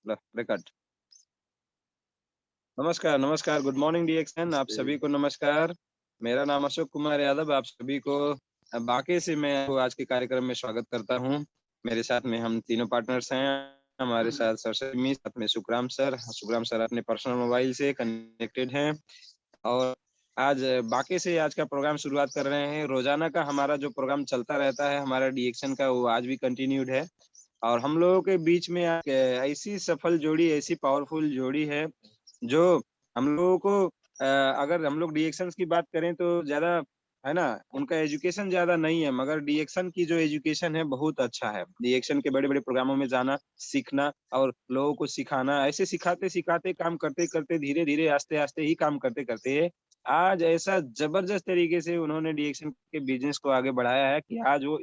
Record. नमस्कार, नमस्कार, good morning डीएक्सन, आप सभी को नमस्कार। मेरा नाम अशोक कुमार यादव, आप सभी को बाकी से मैं आपको आज के कार्यक्रम में स्वागत करता हूँ। मेरे साथ में हम तीनों पार्टनर्स हैं, हमारे साथ सरस्वती, साथ में सुखराम सर अपने पर्सनल मोबाइल से कनेक्टेड हैं और आज बाकी से आज का प्रोग्राम शुरुआत कर रहे हैं। रोजाना का हमारा जो प्रोग्राम चलता रहता है हमारा डीएक्सन का, वो आज भी कंटिन्यूड है और हम लोगों के बीच में ऐसी सफल जोड़ी, ऐसी पावरफुल जोड़ी है जो हम लोगों को अगर हम लोग डीएक्शंस की बात करें तो ज्यादा है ना, उनका एजुकेशन ज्यादा नहीं है मगर डीएक्शन की जो एजुकेशन है बहुत अच्छा है। डीएक्शन के बड़े बड़े प्रोग्रामों में जाना, सीखना और लोगों को सिखाना, ऐसे सिखाते सिखाते काम करते करते धीरे धीरे आस्ते आस्ते ही काम करते करते आज ऐसा जबरदस्त तरीके से उन्होंने डीएक्शन के बिजनेस को आगे बढ़ाया है कि आज वो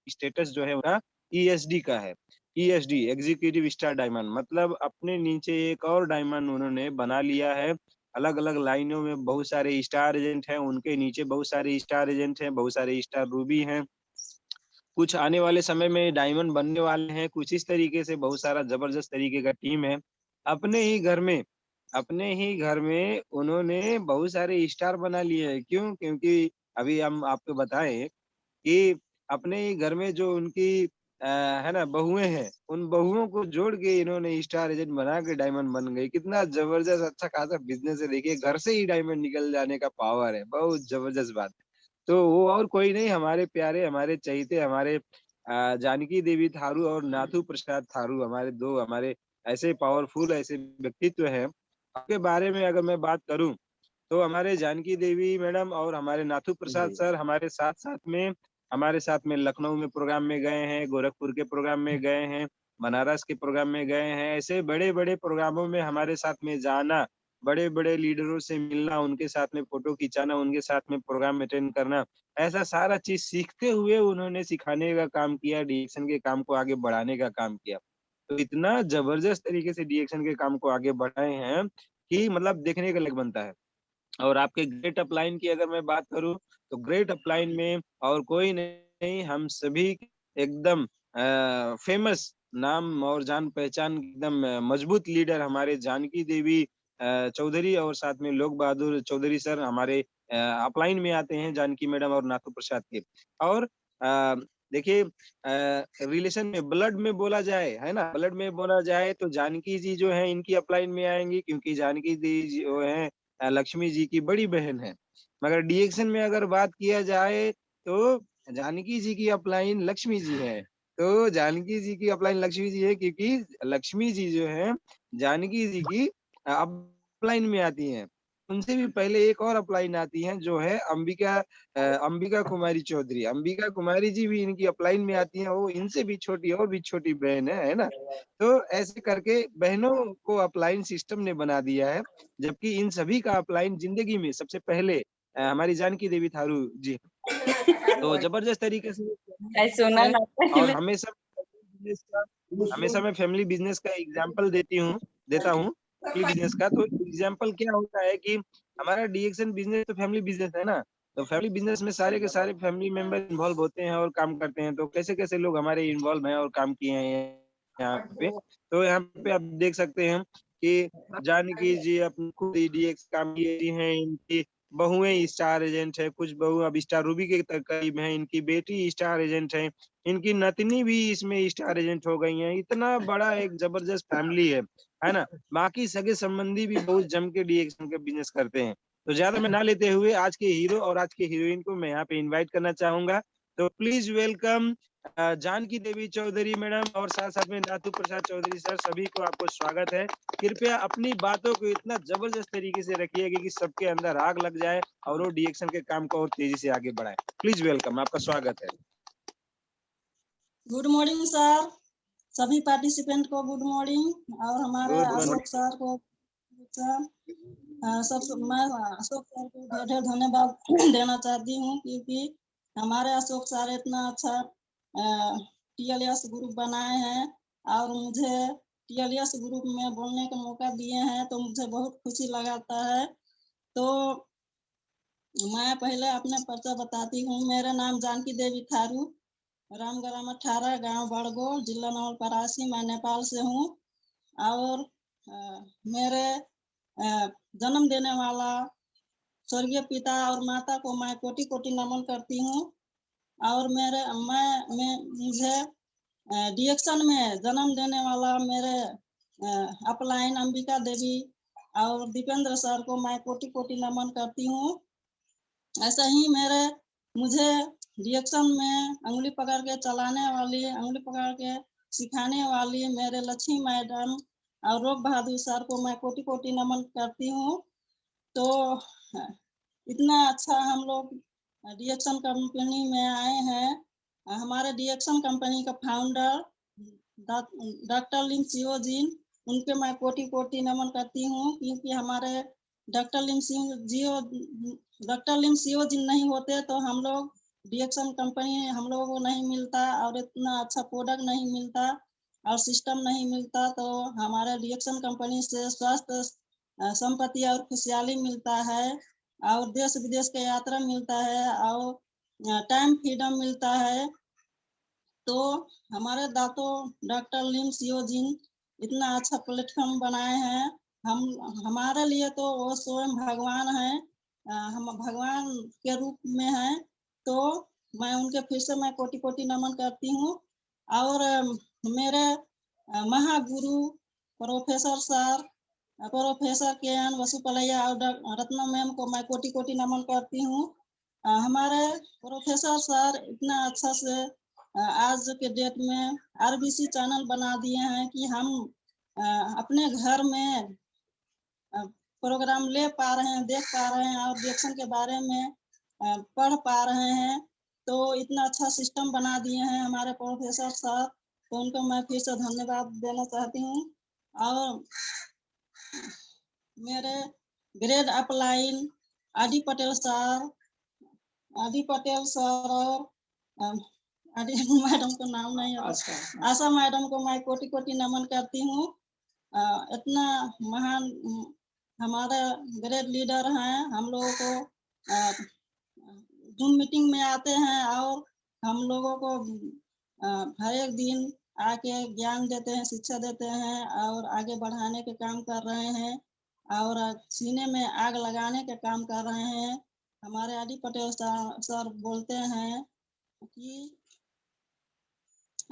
स्टेटस जो है उनका ईएसडी का है। ईएसडी, एग्जीक्यूटिव स्टार डायमंड, मतलब अपने नीचे एक और डायमंड उन्होंने बना लिया है। अलग अलग लाइनों में बहुत सारे स्टार एजेंट हैं, उनके नीचे बहुत सारे स्टार एजेंट हैं, बहुत सारे स्टार रूबी हैं, कुछ आने वाले समय में डायमंड बनने वाले हैं। कुछ इस तरीके से बहुत सारा जबरदस्त तरीके का टीम है। अपने ही घर में अपने ही घर में उन्होंने बहुत सारे स्टार बना लिए हैं। क्यों? क्योंकि अभी हम आपको बताएं कि अपने ही घर में जो उनकी है ना बहुएं हैं, उन बहुओं को जोड़ के इन्होंने स्टार एजेंट बना के डायमंड बन गई। कितना जबरदस्त अच्छा खासा बिजनेस है। देखिए, घर से ही डायमंड निकल जाने का पावर है, बहुत जबरदस्त बात है। तो वो और कोई नहीं, हमारे प्यारे, हमारे चहीते, हमारे जानकी देवी थारू और नाथू प्रसाद थारू, हमारे ऐसे पावरफुल ऐसे व्यक्तित्व हैं। आपके बारे में अगर मैं बात करूं तो हमारे जानकी देवी मैडम और हमारे नाथू प्रसाद सर हमारे साथ में लखनऊ में प्रोग्राम में गए हैं, गोरखपुर के प्रोग्राम में गए हैं, बनारस के प्रोग्राम में गए हैं। ऐसे बड़े बड़े प्रोग्रामों में हमारे साथ में जाना, बड़े बड़े लीडरों से मिलना, उनके साथ में फोटो खिंचाना, उनके साथ में प्रोग्राम अटेंड करना, ऐसा सारा चीज सीखते हुए उन्होंने सिखाने का काम किया, डीएक्शन के काम को आगे बढ़ाने का काम किया। तो इतना जबरदस्त तरीके से डीएक्शन के काम को आगे बढ़ाए हैं कि मतलब देखने का लायक बनता है। और आपके ग्रेट अपलाइन की अगर मैं बात करूं तो ग्रेट अपलाइन में और कोई नहीं, हम सभी एकदम फेमस नाम और जान पहचान एकदम मजबूत लीडर हमारे जानकी देवी चौधरी और साथ में लोक बहादुर चौधरी सर हमारे अपलाइन में आते हैं, जानकी मैडम और नाथू प्रसाद के। और अ, देखिए, रिलेशन में ब्लड में बोला जाए, है ना, ब्लड में बोला जाए तो जानकी जी जो है इनकी अपलाइन में आएंगी, क्योंकि जानकी जी जो है लक्ष्मी जी की बड़ी बहन है। मगर डीएक्शन में अगर बात किया जाए तो जानकी जी की अपलाइन लक्ष्मी जी है। तो जानकी जी की अपलाइन लक्ष्मी जी है क्योंकि लक्ष्मी जी जो है जानकी जी की अपलाइन में आती हैं। उनसे भी पहले एक और अपलाइन आती है जो है अंबिका कुमारी चौधरी। अंबिका कुमारी जी भी इनकी अपलाइन में आती हैं, वो इनसे भी छोटी और भी छोटी बहन है ना। तो ऐसे करके बहनों को अपलाइन सिस्टम ने बना दिया है, जबकि इन सभी का अपलाइन जिंदगी में सबसे पहले हमारी जानकी देवी थारू जी। तो जबरदस्त तरीके से सुना है। ना और पहले। हमेशा मैं फैमिली बिजनेस का एग्जांपल देता हूँ फैमिली बिजनेस का। तो एग्जांपल क्या होता है कि हमारा डीएक्शन बिजनेस तो फैमिली बिजनेस है ना। तो फैमिली बिजनेस में सारे के सारे फैमिली मेंबर इन्वॉल्व होते हैं और काम करते हैं। तो कैसे कैसे लोग हमारे इन्वॉल्व हैं और काम किए हैं यहाँ पे। तो यहाँ पे आप देख सकते हैं कि जानकी जी अपनी खुद डीएक्स काम किए हैं, इनकी बहुएं स्टार एजेंट है, कुछ बहू अब स्टार रूबी के करीब हैं, इनकी बेटी स्टार एजेंट है, इनकी नतनी भी इसमें स्टार एजेंट हो गई हैं। इतना बड़ा एक जबरदस्त फैमिली है ना। बाकी सगे संबंधी भी बहुत जम के डीएक्शन के बिजनेस करते हैं। तो ज्यादा मैं ना लेते हुए आज के हीरो और आज के हीरोइन को मैं यहाँ पे इनवाइट करना चाहूंगा। तो please welcome Janaki Devi Chaudhary madam और साथ साथ में नाथू प्रसाद चौधरी सर, सभी को आपको स्वागत है। कृपया अपनी बातों को इतना जबरदस्त तरीके से रखिएगा कि सबके अंदर आग लग जाए और वो डीएक्शन के काम को और तेजी से आगे बढ़ाए। प्लीज वेलकम, आपका स्वागत है। गुड मॉर्निंग सर, सभी पार्टिसिपेंट को गुड मॉर्निंग और हमारे गुड अशोक मॉर्निंग। सर को सर मैं अशोक सर को ढेर ढेर धन्यवाद देना चाहती हूँ क्योंकि हमारे अशोक सर इतना अच्छा टीएलएस ग्रुप बनाए हैं और मुझे टीएलएस ग्रुप में बोलने का मौका दिए हैं, तो मुझे बहुत खुशी लगाता है। तो मैं पहले अपना परिचय बताती हूँ। मेरा नाम जानकी देवी थारू, रामग्राम 18, गांव बड़गोल, जिला नवलपरासी, मैं नेपाल से हूँ। और मेरे जन्म देने वाला स्वर्गीय पिता और माता को मैं कोटि कोटि नमन करती हूँ। और मैं मुझे डिएक्शन में जन्म देने वाला मेरे अपलाइन अंबिका देवी और दीपेंद्र सर को मैं कोटि कोटि नमन करती हूँ। ऐसा ही मुझे डिएक्शन में अंगुली पकड़ के चलाने वाली, अंगुली पकड़ के सिखाने वाली मेरे लक्ष्मी मैडम और रोग बहादुर सर को मैं कोटि कोटि नमन करती हूँ। तो इतना अच्छा हम लोग डिएक्शन कंपनी में आए हैं। हमारे डिएक्शन कंपनी का फाउंडर डॉक्टर लिम सियो जी, उनके मैं कोटि कोटि नमन करती हूँ, क्योंकि हमारे डॉक्टर लिम सियो जी नहीं होते तो हम लोग डिएक्शन कंपनी हम लोगों को नहीं मिलता और इतना अच्छा प्रोडक्ट नहीं मिलता और सिस्टम नहीं मिलता। तो हमारे डिएक्शन कंपनी से स्वास्थ्य संपत्ति और खुशहाली मिलता है और देश विदेश के यात्रा मिलता है और टाइम फ्रीडम मिलता है। तो हमारे डॉक्टर लिम सियो जी इतना अच्छा प्लेटफॉर्म बनाए हैं। हमारे लिए तो वो स्वयं भगवान है, हम भगवान के रूप में हैं। तो मैं उनके फिर से मैं कोटि कोटि नमन करती हूँ। और मेरे महागुरु प्रोफेसर सर, प्रोफेसर के एन वसुपलैया और रत्ना मैम को मैं कोटि कोटि नमन करती हूँ। हमारे प्रोफेसर सर इतना अच्छा से आज के डेट में आरबीसी चैनल बना दिए हैं कि हम अपने घर में प्रोग्राम ले पा रहे हैं, देख पा रहे हैं और डिएक्शन के बारे में पढ़ पा रहे हैं। तो इतना अच्छा सिस्टम बना दिए हैं हमारे प्रोफेसर सर, तो उनको मैं फिर से धन्यवाद देना चाहती हूँ। और मेरे ग्रेड अपलाइन आदि पटेल सर और आदि मैडम को नाम नहीं आता, आशा मैडम को मैं कोटि कोटि नमन करती हूँ। इतना महान हमारे ग्रेट लीडर हैं। हम लोगों को जूम मीटिंग में आते हैं और हम लोगों को हर एक दिन आके ज्ञान देते हैं, शिक्षा देते हैं और आगे बढ़ाने के काम कर रहे हैं और सीने में आग लगाने के काम कर रहे हैं। हमारे आदि पटेल सर बोलते हैं कि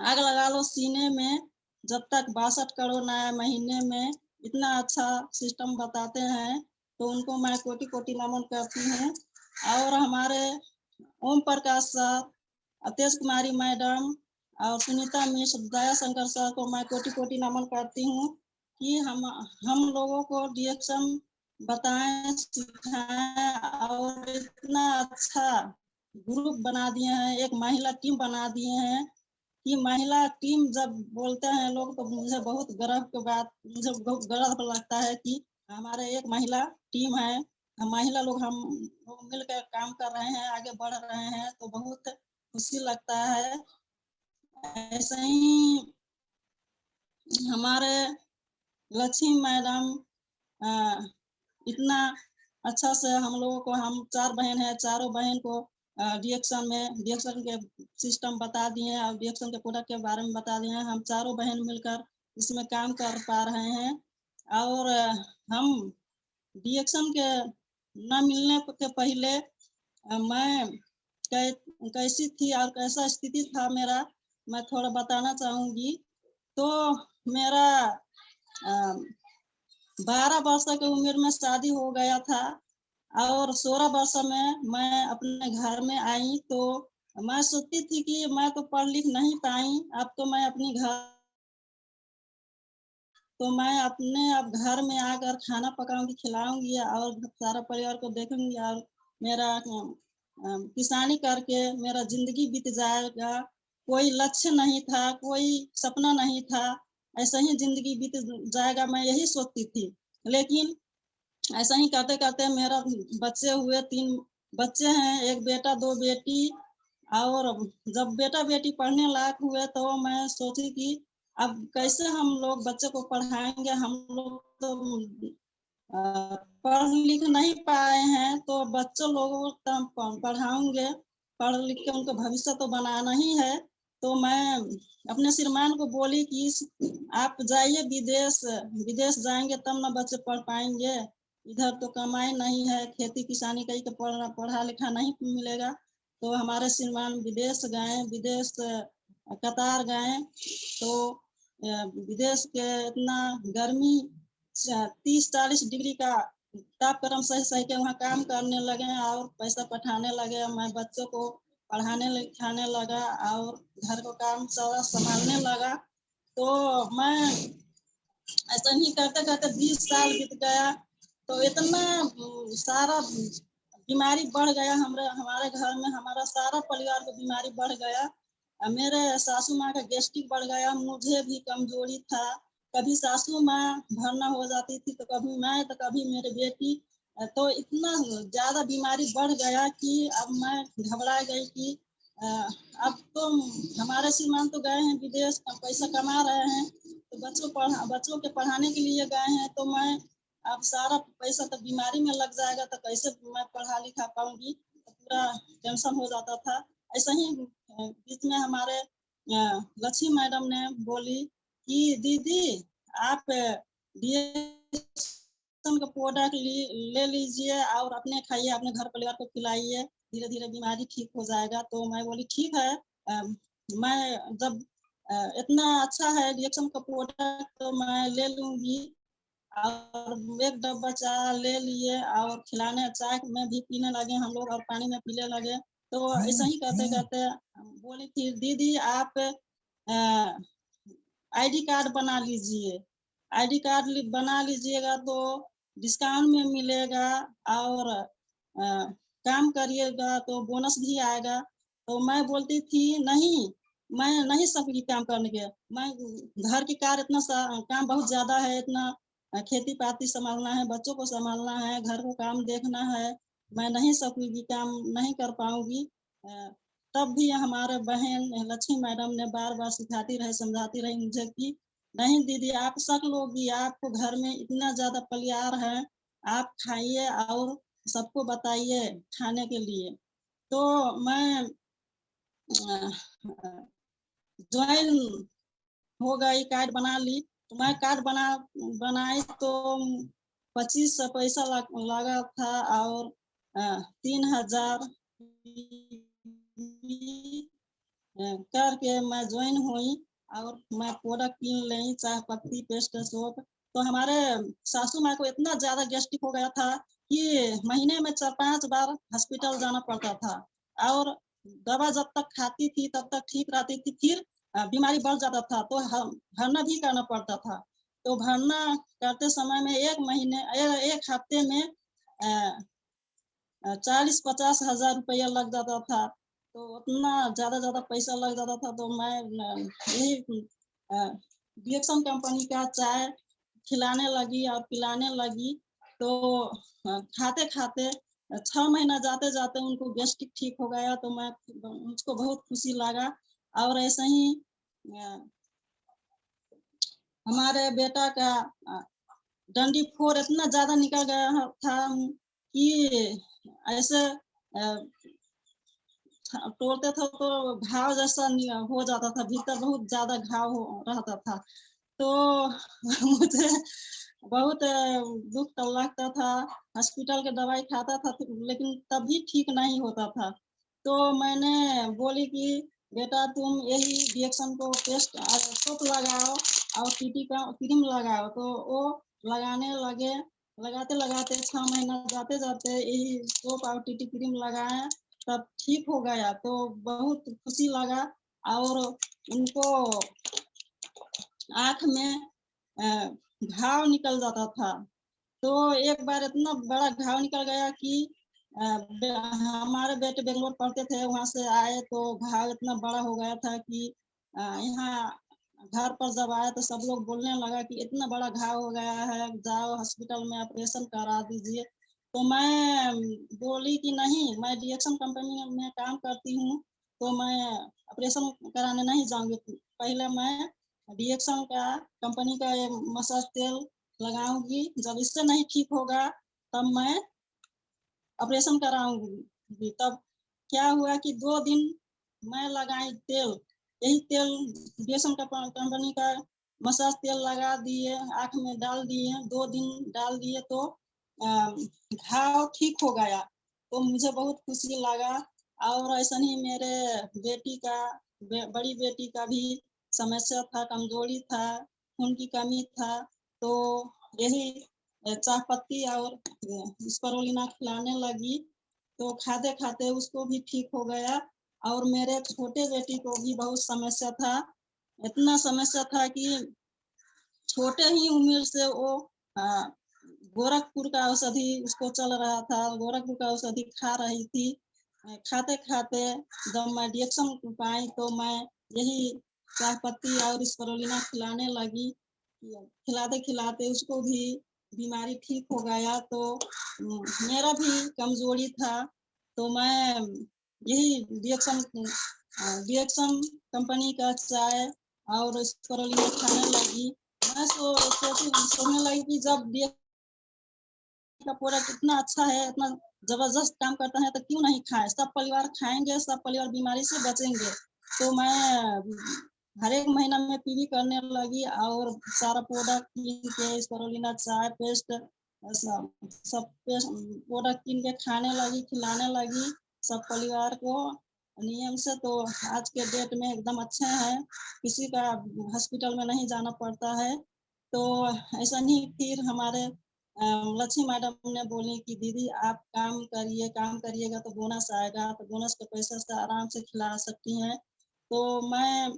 आग लगा लो सीने में, जब तक 62 करोड़ नया महीने में, इतना अच्छा सिस्टम बताते हैं। तो उनको मैं कोटि कोटि नमन करती हूँ। और हमारे ओम प्रकाश सर, तेज कुमारी मैडम और सुनीता मिश्र, दया शंकर सर को मैं कोटि कोटि नमन करती हूँ कि हम लोगों को डिएक्शन बताएं, सिखाएं और इतना अच्छा ग्रुप बना दिए हैं, एक महिला टीम बना दिए हैं कि महिला टीम जब बोलते हैं लोग तो मुझे बहुत गर्व की बात, मुझे बहुत गर्व लगता है कि हमारे एक महिला टीम है। हम लोग मिलकर काम कर रहे हैं, आगे बढ़ रहे हैं, तो बहुत खुशी लगता है। ऐसे ही हमारे लक्ष्मी मैडम इतना अच्छा से हम लोगों को, हम 4 बहन हैं, चारों बहन को डिएक्शन के सिस्टम बता दिए हैं और डिएक्शन के प्रोडक्ट के बारे में बता दिए हैं। हम चारों बहन मिलकर इसमें काम कर पा रहे हैं। और हम डिएक्शन के न मिलने के पहले मैं कैसी थी और कैसा स्थिति था मेरा, मैं थोड़ा बताना चाहूंगी। तो मेरा 12 वर्ष की उम्र में शादी हो गया था और 16 वर्ष में मैं अपने घर में आई। तो मैं सोचती थी कि मैं तो पढ़ लिख नहीं पाई, अब तो मैं अपनी घर, तो मैं अपने अब घर में आकर खाना पकाऊंगी, खिलाऊंगी और सारा परिवार को देखूंगी और मेरा किसानी करके मेरा जिंदगी बीत जाएगा। कोई लक्ष्य नहीं था, कोई सपना नहीं था, ऐसा ही जिंदगी बीत जाएगा, मैं यही सोचती थी। लेकिन ऐसा ही करते करते मेरा बच्चे हुए, 3 बच्चे हैं, एक बेटा 2 बेटी। और जब बेटा बेटी पढ़ने लायक हुए तो मैं सोची कि अब कैसे हम लोग बच्चे को पढ़ाएंगे, हम लोग तो पढ़ लिख नहीं पाए हैं, तो बच्चों लोगों को पढ़ाऊंगे, पढ़ लिख के उनको भविष्य तो बनाना ही है। तो मैं अपने श्रीमान को बोली कि आप जाइए विदेश, विदेश जाएंगे तब ना बच्चे पढ़ पाएंगे, इधर तो कमाई नहीं है, खेती किसानी कहीं का पढ़ा लिखा नहीं मिलेगा। तो हमारे श्रीमान विदेश गए, विदेश कतार गए। तो विदेश के इतना गर्मी 30-40 डिग्री का तापक्रम सही सही के वहाँ काम करने लगे और पैसा पठाने लगे। मैं बच्चों को पढ़ाने लिखाने लगा और घर का काम सारा संभालने लगा। तो मैं ऐसा ही करते करते 20 साल बीत गया। तो इतना सारा बीमारी बढ़ गया हमारे घर में, हमारा सारा परिवार को बीमारी बढ़ गया। मेरे सासू माँ का गैस्ट्रिक बढ़ गया, मुझे भी कमजोरी था। कभी सासू माँ भरना हो जाती थी तो कभी मैं तो कभी मेरी बेटी। तो इतना ज्यादा बीमारी बढ़ गया कि अब मैं घबरा गई कि अब तो हमारे श्रीमान तो गए हैं विदेश, पैसा कमा रहे हैं, तो बच्चों के पढ़ाने के लिए गए हैं। तो मैं अब सारा पैसा तो बीमारी में लग जाएगा तो कैसे मैं पढ़ा लिखा पाऊंगी, तो पूरा टेंशन हो जाता था। ऐसा ही बीच में हमारे लक्ष्मी मैडम ने बोली कि दीदी आप DSM का प्रोडक्ट ले लीजिए और अपने खाइए, अपने घर परिवार को खिलाइए, धीरे धीरे बीमारी ठीक हो जाएगा। तो मैं बोली ठीक है, मैं जब इतना अच्छा है DSM का प्रोडक्ट तो मैं ले लूंगी। और एक डब्बा चाय ले लिए और खिलाने चाय में भी पीने लगे हम लोग और पानी में पीने लगे। तो ऐसा ही करते करते बोली थी दीदी आप आईडी कार्ड बना लीजिए, आईडी कार्ड बना लीजिएगा तो डिस्काउंट में मिलेगा और काम करिएगा तो बोनस भी आएगा। तो मैं बोलती थी नहीं, मैं नहीं सकूंगी काम करने के, मैं घर की कार इतना काम बहुत ज्यादा है, इतना खेती पाती संभालना है, बच्चों को संभालना है, घर को काम देखना है, मैं नहीं सकूंगी, काम नहीं कर पाऊंगी। तब भी हमारे बहन लक्ष्मी मैडम ने बार बार सिखाती रही, समझाती रही मुझे कि नहीं दीदी आप सक लोगी, आपको घर में इतना ज्यादा परिवार है, आप खाइए और सबको बताइए खाने के लिए। तो मैं ज्वाइन हो गई, कार्ड बना ली। तो मैं कार्ड बनाई तो 2500 पैसा लगा था और 3000 करके मैं ज्वाइन हुई और मैं प्रोडक्ट किन ली, चाय पत्ती पेस्ट सोप। तो हमारे सासू माँ को इतना ज्यादा गैस्ट्रिक हो गया था कि महीने में 4-5 बार हॉस्पिटल जाना पड़ता था और दवा जब तक खाती थी तब तक ठीक रहती थी, फिर बीमारी बढ़ जाता था तो भरना भी करना पड़ता था। तो भरना करते समय में एक हफ्ते में 40-50 हजार रुपया लग जाता था। तो उतना ज्यादा पैसा लग जाता था। तो मैं यही DSM कंपनी का चाय खिलाने लगी और पिलाने लगी। तो खाते खाते 6 महीना जाते जाते उनको गैस्ट्रिक ठीक हो गया। तो मैं मुझको बहुत खुशी लगा। और ऐसे ही हमारे बेटा का डंडी फोर इतना ज्यादा निकल गया था कि ऐसे तोड़ते थे तो घाव जैसा हो जाता था, भीतर बहुत ज्यादा घाव रहता था। तो मुझे बहुत दुख लगता था, हॉस्पिटल के दवाई खाता था लेकिन तब भी ठीक नहीं होता था। तो मैंने बोली कि बेटा तुम यही DSM को पेस्ट सोप लगाओ और TT का क्रीम लगाओ। तो वो लगाने लगे, लगाते लगाते 6 महीना जाते जाते यही सोप और TT क्रीम लगाए, तब ठीक हो गया। तो बहुत खुशी लगा। और उनको आँख में घाव निकल जाता था। तो एक बार इतना बड़ा घाव निकल गया कि हमारे बेटे बेंगलोर पढ़ते थे, वहां से आए तो घाव इतना बड़ा हो गया था कि यहाँ घर पर जब आए तो सब लोग बोलने लगा कि इतना बड़ा घाव हो गया है, जाओ हॉस्पिटल में ऑपरेशन करा दीजिए। तो मैं बोली कि नहीं, मैं DSM कंपनी में काम करती हूँ तो मैं ऑपरेशन कराने नहीं जाऊंगी। पहले मैं DSM का कंपनी का ये मसाज तेल लगाऊंगी, जब इससे नहीं ठीक होगा तब मैं ऑपरेशन कराऊंगी। तब क्या हुआ कि 2 दिन मैं लगाई तेल, यही तेल DSM कंपनी का मसाज तेल लगा दिए, आँख में डाल दिए, 2 दिन डाल दिए तो घाव ठीक हो गया। तो मुझे बहुत खुशी लगा। और ऐसा ही मेरे बेटी का बड़ी बेटी का भी समस्या था, कमजोरी था, खून की कमी था। तो यही चाय पत्ती और स्पिरुलिना खिलाने लगी, तो खाते-खाते उसको भी ठीक हो गया। और मेरे छोटे बेटी को भी बहुत समस्या था। इतना समस्या था कि छोटे ही उम्र से वो अ, गोरखपुर का औषधि उसको चल रहा था, गोरखपुर का औषधि खा रही थी। खाते-खाते जब मैं DSM पाई तो मैं यही चाय पत्ती और स्पिरुलिना खिलाने लगी। खिलाते-खिलाते उसको भी बीमारी ठीक हो गया। तो मेरा भी कमज़ोरी था, तो मैं यही DSM कंपनी का चाय और स्पिरुलिना खाने लगी। मैं सोचने लगी कि जब का प्रोडक्ट इतना अच्छा है, इतना ज़बरदस्त काम करता है तो क्यों नहीं खाएँ? सब परिवार खाएँगे, सब परिवार बीमारी से बचेंगे। तो मैं हर एक महीना में पीवी करने लगी और सारा प्रोडक्ट कीन के स्पिरुलिना चाय पेस्ट सब सब पेस्ट प्रोडक्ट कीन के खाने लगी, खिलाने लगी सब परिवार को नियम से। तो आज के डेट में एकदम अच्छे हैं, किसी का हॉस्पिटल में नहीं जाना पड़ता है। तो ऐसा नहीं फिर हमारे लक्ष्मी मैडम ने बोली कि दीदी आप काम करिएगा तो बोनस आएगा, तो बोनस के पैसे से आराम से खिला सकती हैं। तो मैं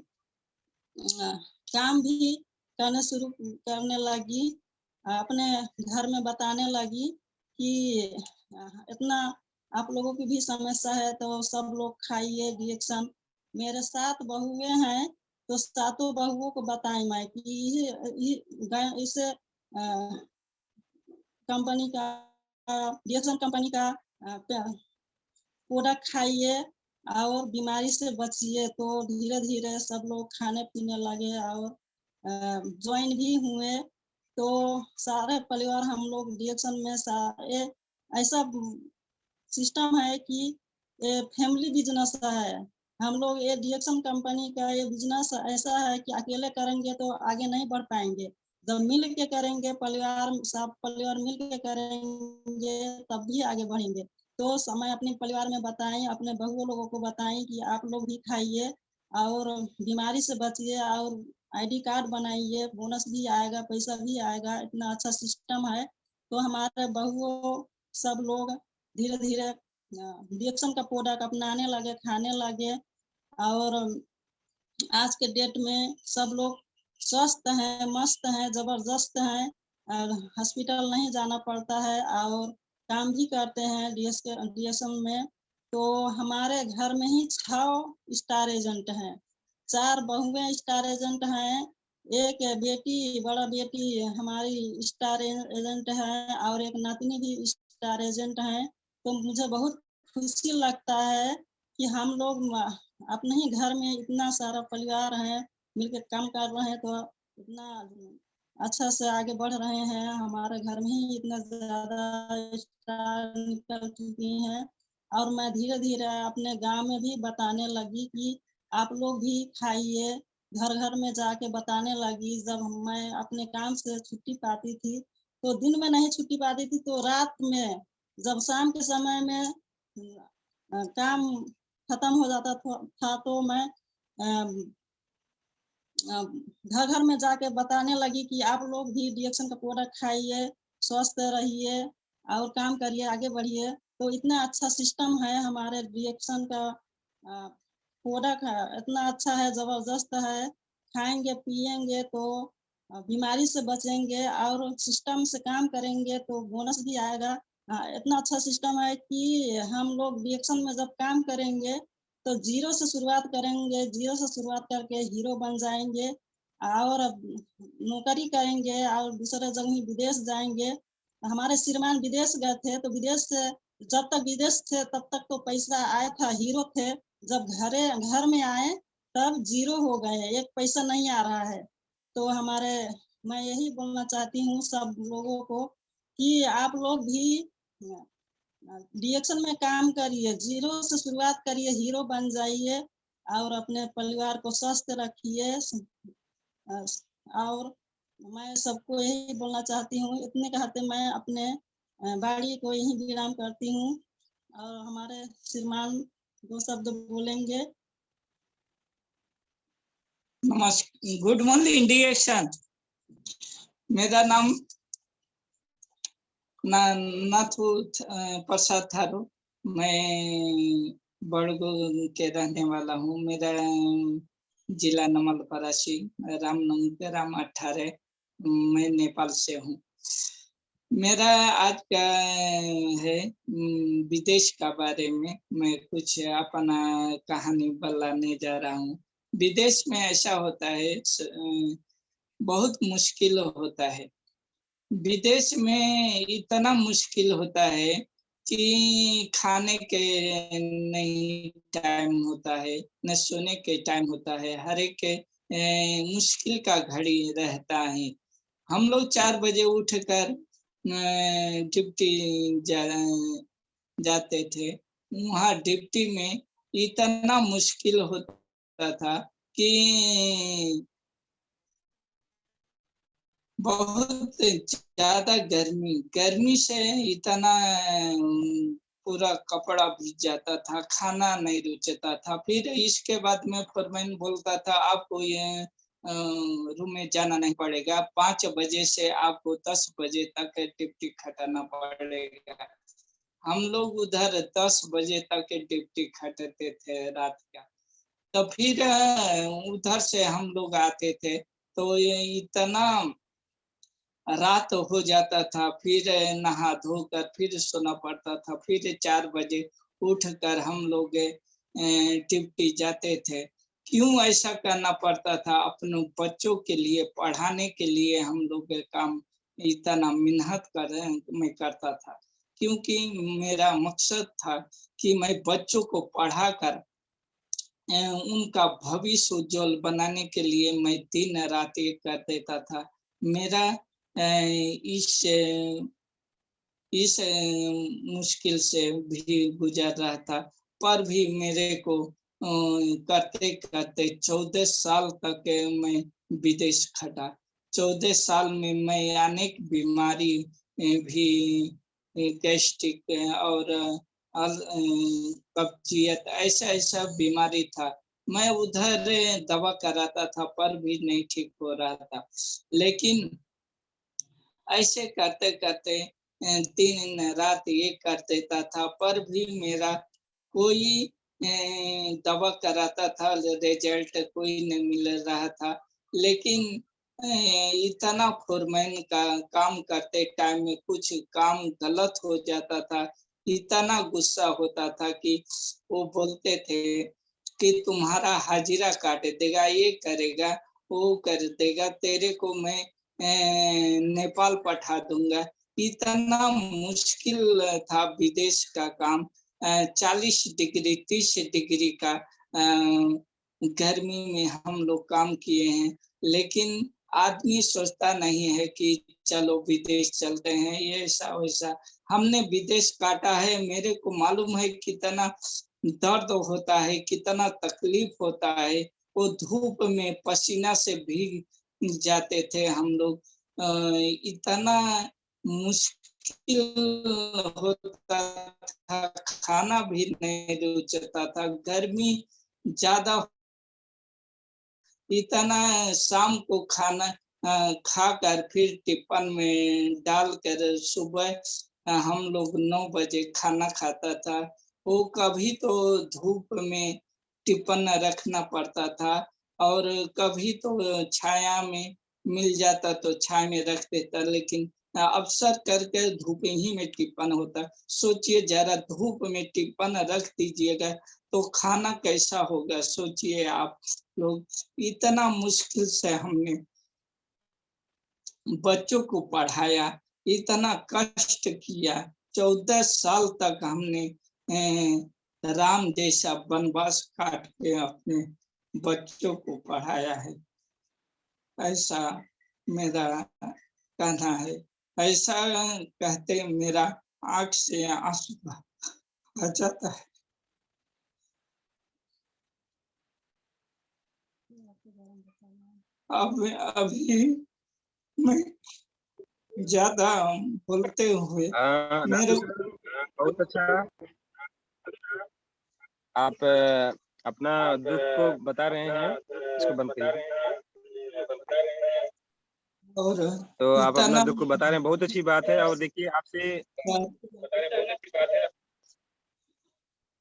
काम भी करने लगी, अपने घर में बताने लगी कि इतना आप लोगों की भी समस्या है तो सब लोग खाइए DSM। मेरे 7 बहुएँ हैं, तो सातों बहुओं को बताई मैं कि इसे कंपनी का DSM कंपनी का प्रोडक्ट खाइए और बीमारी से बचिए। तो धीरे-धीरे सब लोग खाने-पीने लगे और जॉइन भी हुए। तो सारे परिवार हम लोग DSM में सारे ऐसा सिस्टम है कि ये फैमिली बिज़नेस है। हम लोग ये DSM कंपनी का ये बिज़नेस ऐसा है कि अकेले करेंगे तो आगे नहीं बढ़ पाएँगे। जब मिल के करेंगे सब परिवार मिल के करेंगे तब भी आगे बढ़ेंगे। तो मैं अपने परिवार में बताई, अपने बहुओं लोगों को बताई कि आप लोग भी खाइए और बीमारी से बचिए और आईडी कार्ड बनाइए, बोनस भी आएगा, पैसा भी आएगा, इतना अच्छा सिस्टम है। तो हमारे बहुओं सब लोग धीरे-धीरे DSM का प्रोडक्ट अपनाने लगे, खाने लगे और आज के डेट में सब लोग स्वस्थ हैं, मस्त हैं, ज़बरदस्त हैं और हॉस्पिटल नहीं जाना पड़ता है और काम भी करते हैं DSM में। तो हमारे घर में ही 6 स्टार एजेंट हैं, 4 बहुएँ स्टार एजेंट हैं, 1 बेटी बड़ा बेटी हमारी स्टार एजेंट है और एक नातनी भी स्टार एजेंट है। तो मुझे बहुत खुशी लगता है कि हम लोग अपने ही घर में इतना सारा परिवार है, मिलके काम कर रहे हैं तो इतना अच्छा से आगे बढ़ रहे हैं। हमारे घर में ही इतना ज़्यादा स्टार निकल चुकी हैं और मैं धीरे-धीरे अपने गाँव में भी बताने लगी कि आप लोग भी खाइए, घर-घर में जाके बताने लगी। जब मैं अपने काम से छुट्टी पाती थी, तो दिन में नहीं छुट्टी पाती थी तो रात में जब शाम के समय में काम खत्म हो जाता था तो मैं घर-घर में जाके बताने लगी कि आप लोग भी DSM का प्रोडक्ट खाइए, स्वस्थ रहिए और काम करिए, आगे बढ़िए। तो इतना अच्छा सिस्टम है हमारे DSM का प्रोडक्ट है, इतना अच्छा है, ज़बरदस्त है। खाएँगे, पिएँगे तो बीमारी से बचेंगे और सिस्टम से काम करेंगे तो बोनस भी आएगा। इतना अच्छा सिस्टम है कि हम लोग DSM में जब काम करेंगे तो ज़ीरो से शुरुआत करेंगे, ज़ीरो से शुरुआत करके हीरो बन जाएँगे और नौकरी करेंगे और दूसरे जगह विदेश जाएँगे। हमारे श्रीमान विदेश गए थे, तो विदेश से जब तक विदेश थे तब तक तो पैसा आया था, हीरो थे। जब घर में आए तब ज़ीरो हो गए, 1 पैसा नहीं आ रहा है। तो मैं यही बोलना चाहती हूँ सब लोगों को कि आप लोग भी DSM में काम करिए, ज़ीरो से शुरुआत करिए, हीरो बन जाइए और अपने परिवार को स्वस्थ रखिए। और मैं सबको यही बोलना चाहती हूँ। इतने कहते मैं अपने वाणी को यही विराम करती हूँ और हमारे श्रीमान 2 शब्द बोलेंगे। नमस्कार, गुड मॉर्निंग डियर सन। मेरा नाम नाथू प्रसाद थारू। मैं बड़गो के रहने वाला हूँ। मेरा जिला नवलपरासी, राम 18। मैं नेपाल से हूँ। मेरा आज का है विदेश का बारे में मैं कुछ अपना कहानी बताने जा रहा हूँ। विदेश में ऐसा होता है, बहुत मुश्किल होता है। विदेश में इतना मुश्किल होता है कि खाने के नहीं टाइम होता है, न सोने के टाइम होता है। हर एक के मुश्किल का घड़ी रहता है। हम लोग 4 बजे उठकर ड्यूटी जाते थे। वहाँ ड्यूटी में इतना मुश्किल होता था कि बहुत ज्यादा गर्मी से इतना पूरा कपड़ा भीग जाता था, खाना नहीं रुचता था। फिर इसके बाद में फॉरमैन बोलता था आपको ये रूम में जाना नहीं पड़ेगा, 5 बजे से आपको 10 बजे तक ड्यूटी खटाना पड़ेगा। हम लोग उधर 10 बजे तक ड्यूटी खटते थे रात का। तो फिर उधर से हम लोग आते थे तो ये इतना रात हो जाता था। फिर नहा धोकर फिर सोना पड़ता था। फिर 4 बजे उठकर हम लोग ड्यूटी जाते थे। क्यों ऐसा करना पड़ता था? अपने बच्चों के लिए, पढ़ाने के लिए हम लोग काम इतना मेहनत मैं करता था, क्योंकि मेरा मकसद था कि मैं बच्चों को पढ़ाकर उनका भविष्य उज्जवल बनाने के लिए मैं दिन रात एक कर देता था। मेरा इस मुश्किल से भी गुजर रहा था, पर भी मेरे को करते करते 14 साल तक मैं विदेश खटा। 14 साल में मैं अनेक बीमारी भी, गैस्ट्रिक और कब्जियत, ऐसा ऐसा बीमारी था। मैं उधर दवा कराता था पर भी नहीं ठीक हो रहा था। लेकिन ऐसे करते करते दिन रात एक कर देता था, पर भी मेरा कोई दवा कराता था, रिजल्ट कोई नहीं मिल रहा था। लेकिन इतना फोरमैन का काम करते टाइम में कुछ काम गलत हो जाता था, इतना गुस्सा होता था कि वो बोलते थे कि तुम्हारा हाजिरा काट देगा, ये करेगा, वो कर देगा, तेरे को मैं नेपाल पठा दूंगा। इतना मुश्किल था विदेश का काम। 40 डिग्री 30 डिग्री का गर्मी में हम लोग काम किए हैं। लेकिन आदमी सोचता नहीं है कि चलो विदेश चलते हैं, ये ऐसा वैसा। हमने विदेश काटा है, मेरे को मालूम है कितना दर्द होता है, कितना तकलीफ होता है। वो धूप में पसीना से भीग जाते थे हम लोग। इतना मुश्किल होता था, खाना भी नहीं रुचता था, गर्मी ज्यादा। इतना शाम को खाना खाकर फिर टिफिन में डालकर सुबह हम लोग 9 बजे खाना खाता था। वो कभी तो धूप में टिफिन रखना पड़ता था और कभी तो छाया में मिल जाता तो छाया में रख देता, लेकिन अवसर करके धूप ही में टिफिन होता। सोचिए जरा, धूप में टिफिन रख दीजिएगा तो खाना कैसा होगा, सोचिए आप लोग। इतना मुश्किल से हमने बच्चों को पढ़ाया, इतना कष्ट किया। 14 साल तक हमने राम जैसा वनवास काट के अपने बच्चों को पढ़ाया है। ऐसा मेरा कहना है। ऐसा कहते मेरा आंख से आंसू आ जाता है। अब अभी मैं ज्यादा बोलते हुए मेरे बहुत अच्छा। आप अपना दुख को बता रहे हैं, इसको बंद करिए। और तो आप अपना इतना दुख को बता रहे हैं, बहुत अच्छी बात है। और देखिए आपसे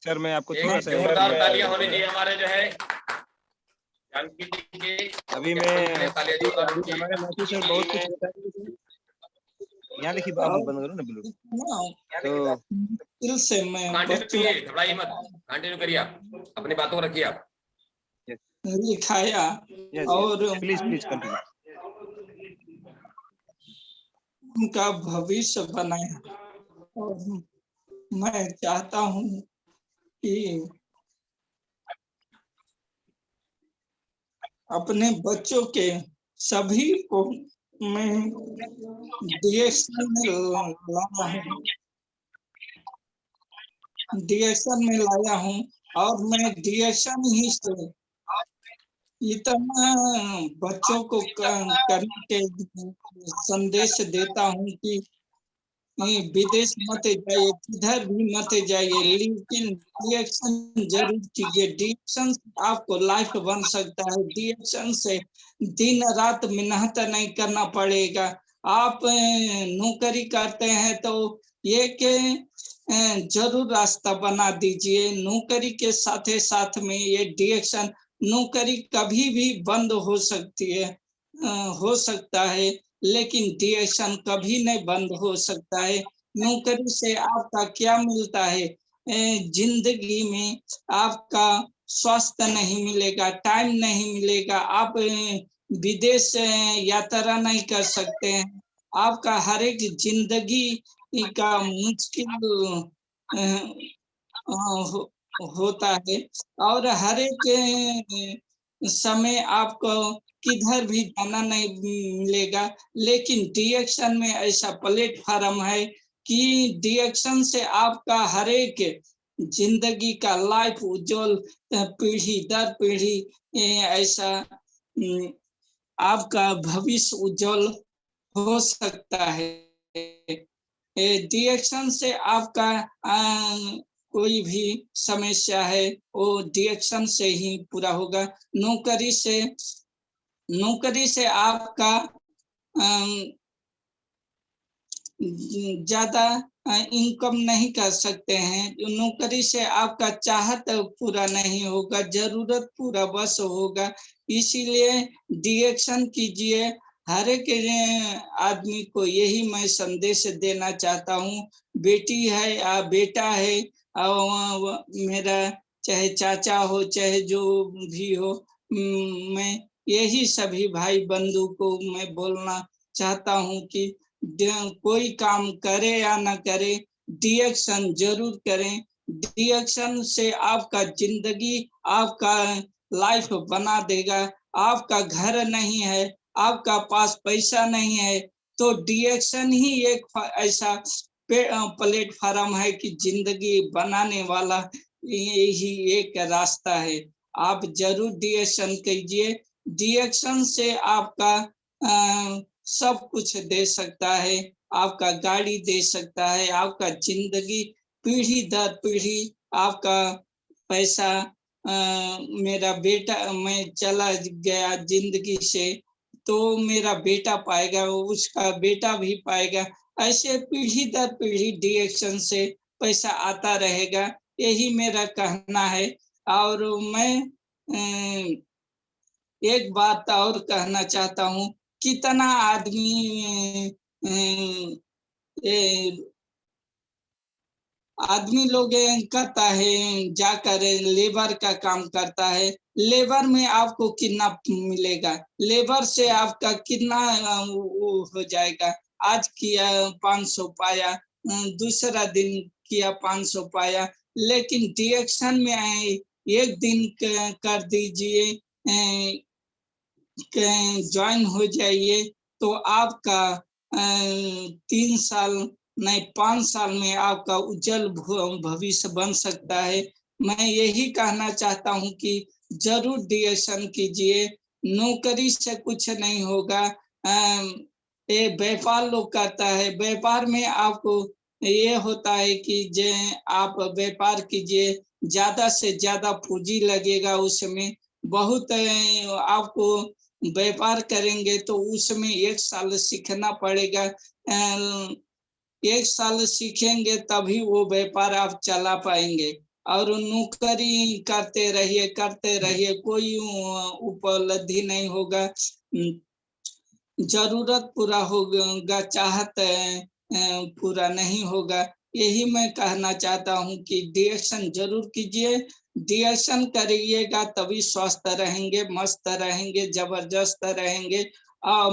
सर मैं आपको थोड़ा सा जोरदार तालियां होनी चाहिए हमारे जो है जानकी जी के अभी मैं अभी हमारे मैसेज सर बहुत कुछ बताएंगे। यहाँ देखिए बात बंद करो ना बिल्कुल। तो दिल से मैं बच्चों घबराइए मत, कंटिन्यू करिए, आप अपनी बातों को रखिए आप। लिखाया और प्लीज प्लीज कंटिन्यू। उनका भविष्य बनाया। और मैं चाहता हूँ कि अपने बच्चों के सभी को मैं डीएक्शन में लाया हूँ और मैं डीएक्शन ही से इतना बच्चों को करने के संदेश देता हूँ कि विदेश मत जाइए, किधर भी मत जाइए, लेकिन डीएक्शन जरूर कीजिए। डीएक्शन आपको लाइफ बन सकता है। डीएक्शन से दिन रात मेहनत नहीं करना पड़ेगा। आप नौकरी करते हैं तो ये के जरूर रास्ता बना दीजिए। नौकरी के साथ साथ में ये डीएक्शन, नौकरी कभी भी बंद हो सकती है, हो सकता है, लेकिन डीएक्शन कभी नहीं बंद हो सकता है। नौकरी से आपका क्या मिलता है? जिंदगी में आपका स्वास्थ्य नहीं मिलेगा, टाइम नहीं मिलेगा, आप विदेश यात्रा नहीं कर सकते हैं। आपका हर एक जिंदगी का मुश्किल होता है और हर एक समय आपको किधर भी जाना नहीं मिलेगा। लेकिन डीएक्शन में ऐसा प्लेटफॉर्म है कि डीएक्शन से आपका हर एक जिंदगी का लाइफ उज्जवल पीढ़ी दर पीढ़ी ऐसा आपका भविष्य उज्जवल हो सकता है। डीएक्शन से आपका कोई भी समस्या है वो डीएक्शन से ही पूरा होगा। नौकरी से आपका ज्यादा इनकम नहीं कर सकते हैं। नौकरी से आपका चाहत पूरा नहीं होगा, जरूरत पूरा बस होगा। इसीलिए डीएक्शन कीजिए। हर एक आदमी को यही मैं संदेश देना चाहता हूँ। बेटी है या बेटा है, मेरा चाहे चाचा हो चाहे जो भी हो, मैं यही सभी भाई बंधु को मैं बोलना चाहता हूँ कि कोई काम करे या ना करे, डीएक्शन जरूर करें। डीएक्शन से आपका जिंदगी, आपका लाइफ बना देगा। आपका घर नहीं है, आपका पास पैसा नहीं है, तो डीएक्शन ही एक ऐसा प्लेटफॉर्म है कि जिंदगी बनाने वाला यही एक रास्ता है। आप जरूर डीएक्शन कीजिए। डीएक्शन से आपका सब कुछ दे सकता है। आपका गाड़ी दे सकता है, आपका जिंदगी पीढ़ी दर पीढ़ी आपका पैसा। मेरा बेटा, मैं चला गया जिंदगी से तो मेरा बेटा पाएगा, उसका बेटा भी पाएगा। ऐसे पीढ़ी दर पीढ़ी डीएक्शन से पैसा आता रहेगा, यही मेरा कहना है। और मैं एक बात और कहना चाहता हूँ, कितना आदमी आदमी लोग करता है, जाकर लेबर का काम करता है। लेबर में आपको कितना मिलेगा? लेबर से आपका कितना हो जाएगा? आज किया 500 पाया, दूसरा दिन किया 500 पाया। लेकिन डीएक्शन में एक दिन कर दीजिए, ज्वाइन हो जाइए तो आपका 3 साल नहीं 5 साल में आपका उज्जवल भविष्य बन सकता है। मैं यही कहना चाहता हूँ कि जरूर डीएक्शन कीजिए। नौकरी से कुछ नहीं होगा। ये व्यापार लोग करता है, व्यापार में आपको ये होता है कि जे आप व्यापार कीजिए, ज्यादा से ज्यादा पूंजी लगेगा उसमें, बहुत आपको व्यापार करेंगे तो उसमें 1 साल सीखना पड़ेगा। 1 साल सीखेंगे तभी वो व्यापार आप चला पाएंगे। और नौकरी करते रहिए, कोई उपलब्धि नहीं होगा। जरूरत पूरा होगा, चाहत पूरा नहीं होगा। यही मैं कहना चाहता हूँ कि डीएक्शन जरूर कीजिए। डीएक्शन करिएगा तभी स्वस्थ रहेंगे, मस्त रहेंगे, जबरदस्त रहेंगे।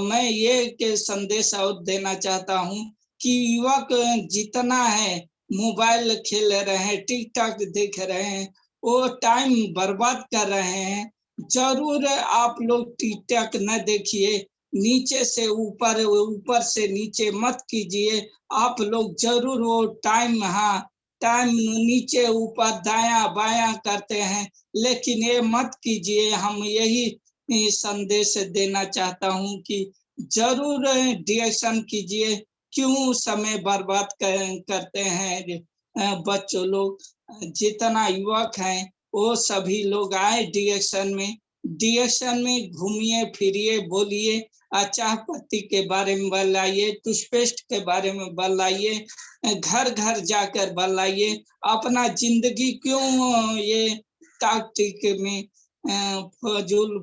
मैं ये के संदेश और देना चाहता हूँ कि युवक जितना है मोबाइल खेल रहे हैं, टिकटॉक देख रहे हैं, वो टाइम बर्बाद कर रहे हैं। जरूर आप लोग टिकटॉक न देखिए, नीचे से ऊपर, ऊपर से नीचे मत कीजिए। आप लोग जरूर वो टाइम नीचे ऊपर दाया बाया करते हैं, लेकिन ये मत कीजिए। हम यही संदेश देना चाहता हूँ कि जरूर डीएक्शन कीजिए। क्यों समय बर्बाद करते हैं बच्चों लोग? जितना युवक हैं वो सभी लोग आए डीएक्शन में घूमिए फिरिए, बोलिए, चाय पत्ती के बारे में बताइए, टूथपेस्ट के बारे में बताइए, घर घर जाकर बताइए। अपना जिंदगी क्यों ये टाक-टिक में फजूल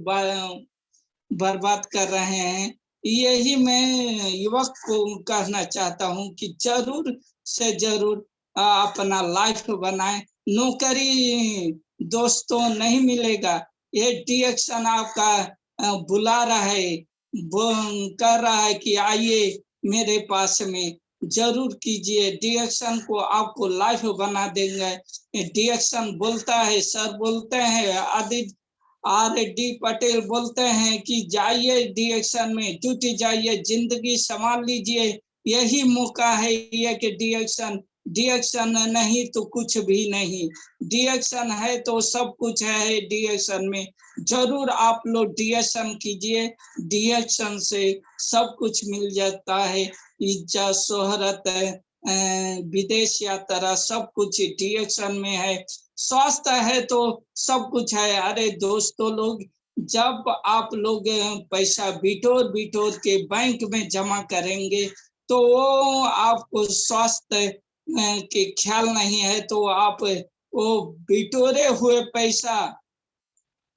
बर्बाद कर रहे हैं? यही मैं युवक को कहना चाहता हूँ कि जरूर से जरूर अपना लाइफ बनाए। नौकरी दोस्तों नहीं मिलेगा। ये डीएक्शन आपका बुला रहा है, कर रहा है कि आइए मेरे पास में, जरूर कीजिए। डीएक्शन को आपको लाइफ बना देंगे। डीएक्शन बोलता है, सर बोलते हैं, आदित्य R.D. पटेल बोलते हैं कि जाइए डीएक्शन में, ड्यूटी जाइए, जिंदगी संभाल लीजिए। यही मौका है ये कि डीएक्शन नहीं तो कुछ भी नहीं, डीएक्शन है तो सब कुछ है। डीएक्शन में जरूर आप लोग डीएक्शन कीजिए। डीएक्शन से सब कुछ मिल जाता है, इज्जत, शोहरत, विदेश यात्रा, सब कुछ डीएक्शन में है। स्वास्थ्य है तो सब कुछ है। अरे दोस्तों लोग, जब आप लोग पैसा बिटोर के बैंक में जमा करेंगे तो वो आपको स्वास्थ्य के ख्याल नहीं है, तो आप वो बिटोरे हुए पैसा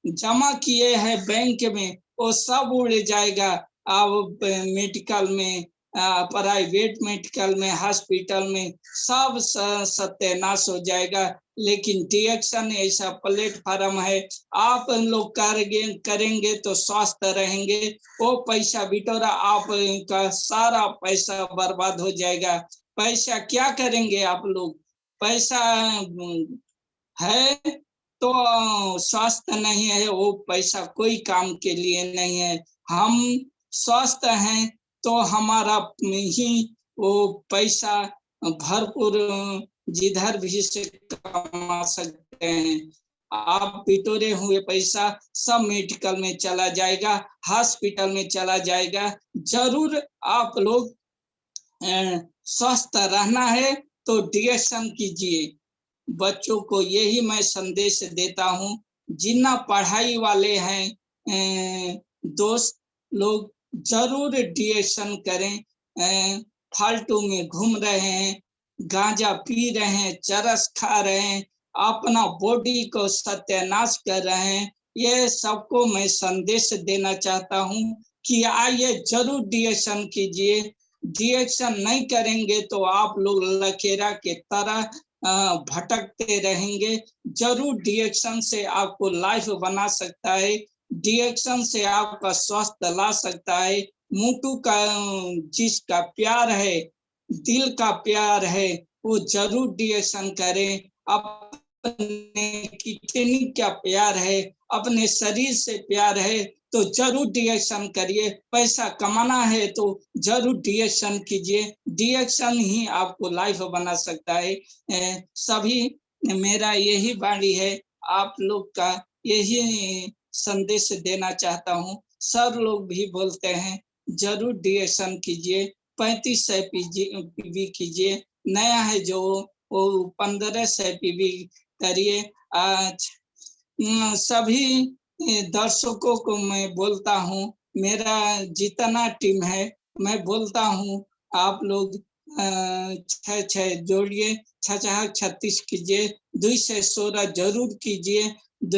जमा किए हैं बैंक में, वो सब उड़ जाएगा। अब मेडिकल में, प्राइवेट मेडिकल में, हॉस्पिटल में सब सत्यानाश हो जाएगा। लेकिन डीएक्शन ऐसा प्लेटफॉर्म है, आप लोग करेंगे तो स्वस्थ रहेंगे। वो पैसा बिटोरा आपका सारा पैसा बर्बाद हो जाएगा। पैसा क्या करेंगे आप लोग? पैसा है तो स्वास्थ्य नहीं है, वो पैसा कोई काम के लिए नहीं है। हम स्वस्थ हैं तो हमारा ही वो पैसा भरपूर जिधर भी से कमा सकते हैं। आप बिटोरे हुए पैसा सब मेडिकल में चला जाएगा, हॉस्पिटल में चला जाएगा। जरूर आप लोग स्वस्थ रहना है तो डीएक्शन कीजिए। बच्चों को यही मैं संदेश देता हूँ। जितना पढ़ाई वाले हैं दोस्त लोग, जरूर डीएक्शन करें। फालतू में घूम रहे हैं, गांजा पी रहे हैं, चरस खा रहे हैं, अपना बॉडी को सत्यानाश कर रहे हैं। ये सबको मैं संदेश देना चाहता हूँ कि आइए जरूर डीएक्शन कीजिए। डीएक्शन नहीं करेंगे तो आप लोग लखेरा के तरह भटकते रहेंगे। जरूर डीएक्शन से आपको लाइफ बना सकता है, डीएक्शन से आपका स्वास्थ्य ला सकता है। मुटु का जिसका प्यार है, दिल का प्यार है, वो जरूर डीएक्शन करें। अपने किडनी का प्यार है, अपने शरीर से प्यार है तो जरूर डीएक्शन करिए। पैसा कमाना है तो जरूर डीएक्शन कीजिए। डीएक्शन ही आपको लाइफ बना सकता है। सभी मेरा यही वाणी है, आप लोग का यही संदेश देना चाहता हूँ। सर लोग भी बोलते हैं जरूर डिएक्शन कीजिए, 3500 पीवी कीजिए, नया है जो वो 1500 पीवी करिए। आज सभी दर्शकों को मैं बोलता हूँ, मेरा जितना टीम है मैं बोलता हूँ, आप लोग 6 जोड़िए, 6×6 = 36 कीजिए, 2 से 16 जरूर कीजिए।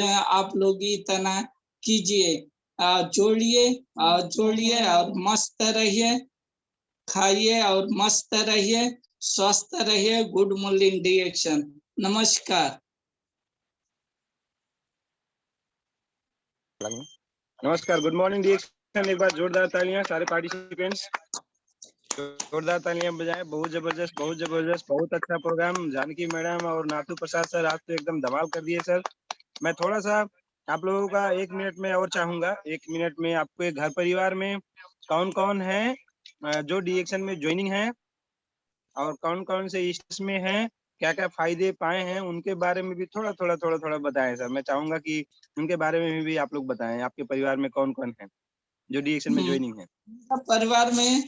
आप लोग इतना कीजिए, जोड़िए और मस्त रहिए, खाइए और मस्त रहिए, स्वस्थ रहिए। गुड मॉर्निंग डिएक्शन। नमस्कार। नमस्कार, गुड मॉर्निंग डिएक्शन। एक बार जोरदार तालियां सारे पार्टिसिपेंट्स, जोरदार तालियां बजाएं। बहुत जबरदस्त, बहुत जबरदस्त, बहुत अच्छा प्रोग्राम। जानकी मैडम और नाथू प्रसाद सर आज तो एकदम धमाल कर दिए सर। मैं थोड़ा सा आप लोगों का 1 मिनट में और चाहूंगा, 1 मिनट में आपके घर परिवार में कौन कौन है जो डिएक्शन में ज्वाइनिंग है और कौन कौन से स्टेज में है, क्या क्या फायदे पाए हैं, उनके बारे में भी थोड़ा बताएं सर। मैं चाहूंगा कि उनके बारे में भी आप लोग बताएं। आपके परिवार में कौन कौन है जो डिएक्शन में ज्वाइनिंग है? परिवार में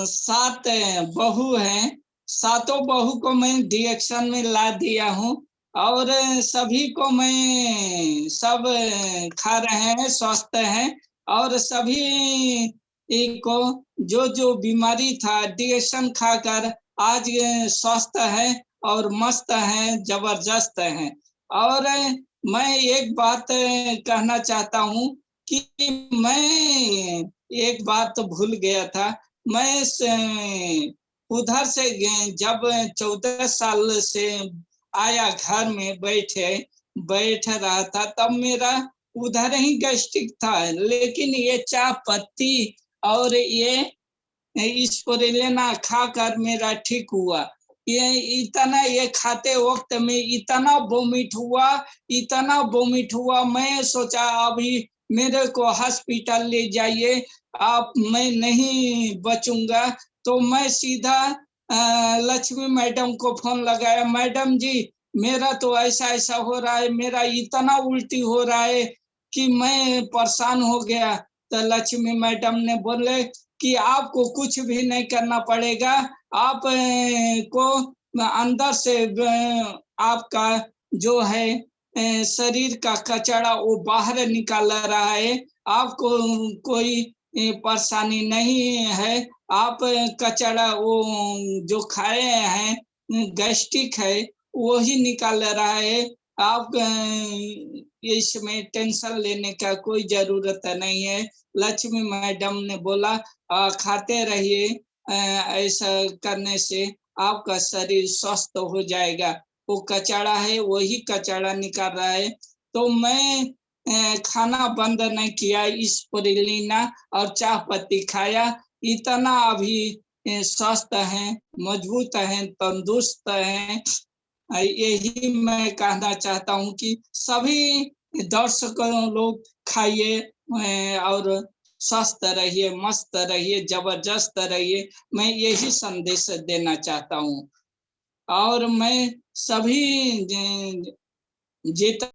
7 बहू हैं। 7 बहू को मैं डिएक्शन में ला दिया हूँ और सभी को मैं सब खा रहे हैं, स्वस्थ हैं और सभी को जो बीमारी था डिएक्शन खाकर आज स्वस्थ है और मस्त है, जबरदस्त है। और मैं एक बात कहना चाहता हूँ कि मैं एक बात भूल गया था। मैं उधर से जब 14 साल से आया, घर में बैठ रहा था, तब मेरा उधर ही गैस्ट्रिक था, लेकिन ये चाय पत्ती और ये स्पिरुलिना खाकर मेरा ठीक हुआ। ये खाते वक्त में इतना वोमिट हुआ, मैं सोचा अभी मेरे को हॉस्पिटल ले जाइए, आप, मैं नहीं बचूंगा। तो मैं सीधा लक्ष्मी मैडम को फोन लगाया, मैडम जी मेरा तो ऐसा हो रहा है, मेरा इतना उल्टी हो रहा है कि मैं परेशान हो गया। तो लक्ष्मी मैडम ने बोले कि आपको कुछ भी नहीं करना पड़ेगा, आप को अंदर से आपका जो है शरीर का कचरा वो बाहर निकाल रहा है, आपको कोई परेशानी नहीं है। आप कचरा वो जो खाए हैं गैस्ट्रिक है वो ही निकाल रहा है, आप इसमें टेंशन लेने का कोई जरूरत नहीं है। लक्ष्मी मैडम ने बोला खाते रहिए, ऐसा करने से आपका शरीर स्वस्थ हो जाएगा। वो कचरा है वही कचरा निकाल रहा है। तो मैं खाना बंद नहीं किया, स्पिरुलिना और चाय पत्ती खाया, इतना अभी स्वस्थ है, मजबूत है, तंदुरुस्त है। यही मैं कहना चाहता हूँ कि सभी दर्शकों लोग खाइए और स्वस्थ रहिए, मस्त रहिए, जबरदस्त रहिए। मैं यही संदेश देना चाहता हूँ। और मैं सभी जितना